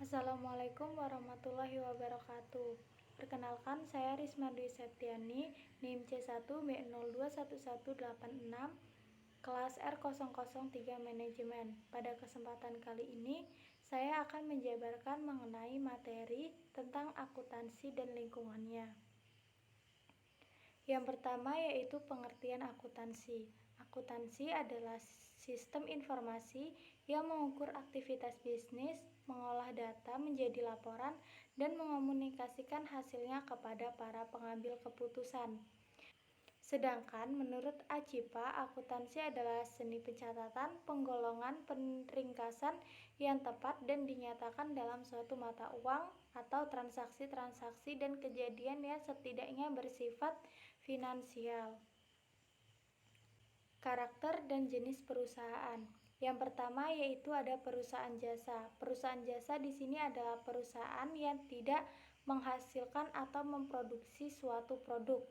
Assalamualaikum warahmatullahi wabarakatuh. Perkenalkan, saya Risma Dwi Septiani, NIM C1B021186, kelas R003 Manajemen. Pada kesempatan kali ini, saya akan menjabarkan mengenai materi tentang akuntansi dan lingkungannya. Yang pertama yaitu pengertian akuntansi. Akuntansi adalah sistem informasi yang mengukur aktivitas bisnis, mengolah data menjadi laporan, dan mengomunikasikan hasilnya kepada para pengambil keputusan. Sedangkan menurut Acipa, akuntansi adalah seni pencatatan, penggolongan, peringkasan yang tepat dan dinyatakan dalam suatu mata uang atau transaksi-transaksi dan kejadian yang setidaknya bersifat finansial. Karakter dan jenis perusahaan. Yang pertama yaitu ada perusahaan jasa. Perusahaan jasa di sini adalah perusahaan yang tidak menghasilkan atau memproduksi suatu produk.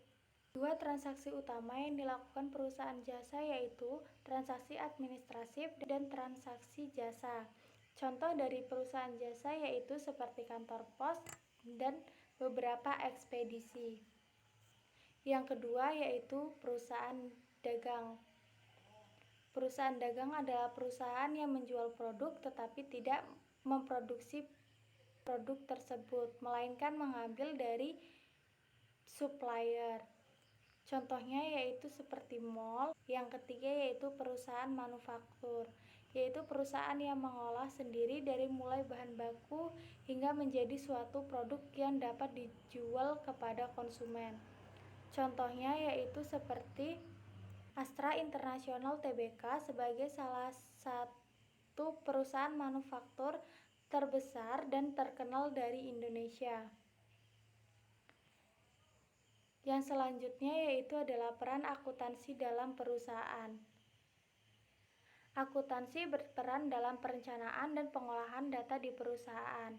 Dua transaksi utama yang dilakukan perusahaan jasa yaitu transaksi administratif dan transaksi jasa. Contoh dari perusahaan jasa yaitu seperti kantor pos dan beberapa ekspedisi. Yang kedua yaitu perusahaan dagang. Perusahaan dagang adalah perusahaan yang menjual produk tetapi tidak memproduksi produk tersebut, melainkan mengambil dari supplier. Contohnya yaitu seperti mall. Yang ketiga yaitu perusahaan manufaktur, yaitu perusahaan yang mengolah sendiri dari mulai bahan baku hingga menjadi suatu produk yang dapat dijual kepada konsumen. Contohnya yaitu seperti Astra International Tbk sebagai salah satu perusahaan manufaktur terbesar dan terkenal dari Indonesia. Yang selanjutnya yaitu adalah peran akuntansi dalam perusahaan. Akuntansi berperan dalam perencanaan dan pengolahan data di perusahaan.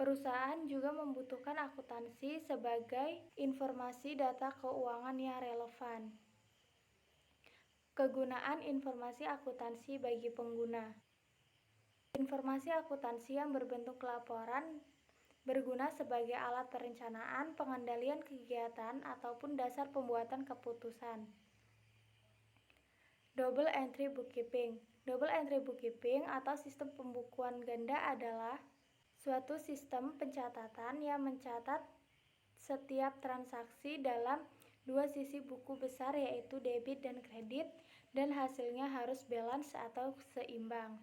Perusahaan juga membutuhkan akuntansi sebagai informasi data keuangan yang relevan. Kegunaan informasi akuntansi bagi pengguna. Informasi akuntansi yang berbentuk laporan berguna sebagai alat perencanaan, pengendalian kegiatan, ataupun dasar pembuatan keputusan. Double entry bookkeeping. Double entry bookkeeping atau sistem pembukuan ganda adalah suatu sistem pencatatan yang mencatat setiap transaksi dalam dua sisi buku besar yaitu debit dan kredit, dan hasilnya harus balance atau seimbang.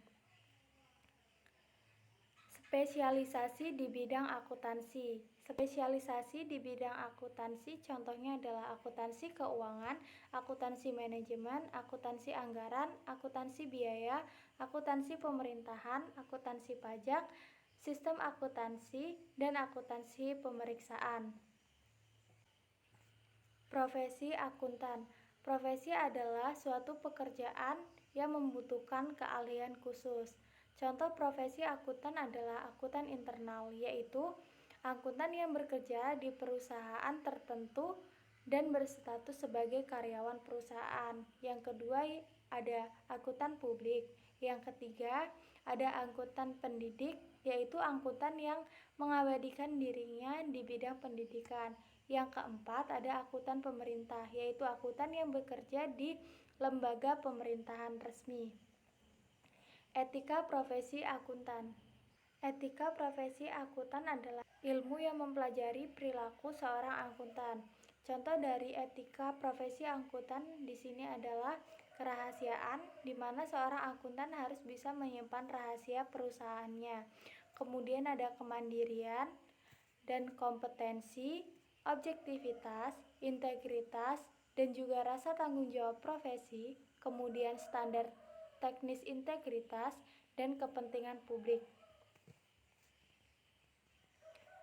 Spesialisasi di bidang akuntansi. Spesialisasi di bidang akuntansi contohnya adalah akuntansi keuangan, akuntansi manajemen, akuntansi anggaran, akuntansi biaya, akuntansi pemerintahan, akuntansi pajak, sistem akuntansi, dan akuntansi pemeriksaan. Profesi akuntan. Profesi adalah suatu pekerjaan yang membutuhkan keahlian khusus. Contoh profesi akuntan adalah akuntan internal, yaitu akuntan yang bekerja di perusahaan tertentu dan berstatus sebagai karyawan perusahaan. Yang kedua ada akuntan publik. Yang ketiga ada akuntan pendidik, yaitu akuntan yang mengabdikan dirinya di bidang pendidikan. Yang keempat ada akuntan pemerintah, yaitu akuntan yang bekerja di lembaga pemerintahan resmi. Etika profesi akuntan. Etika profesi akuntan adalah ilmu yang mempelajari perilaku seorang akuntan. Contoh dari etika profesi akuntan di sini adalah kerahasiaan, di mana seorang akuntan harus bisa menyimpan rahasia perusahaannya. Kemudian ada kemandirian dan kompetensi, objektivitas, integritas, dan juga rasa tanggung jawab profesi, kemudian standar teknis integritas, dan kepentingan publik.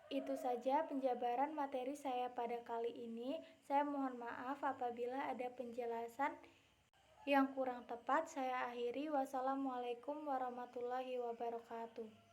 Itu saja penjabaran materi saya pada kali ini. Saya mohon maaf apabila ada penjelasan yang kurang tepat. Saya akhiri. Wassalamualaikum warahmatullahi wabarakatuh.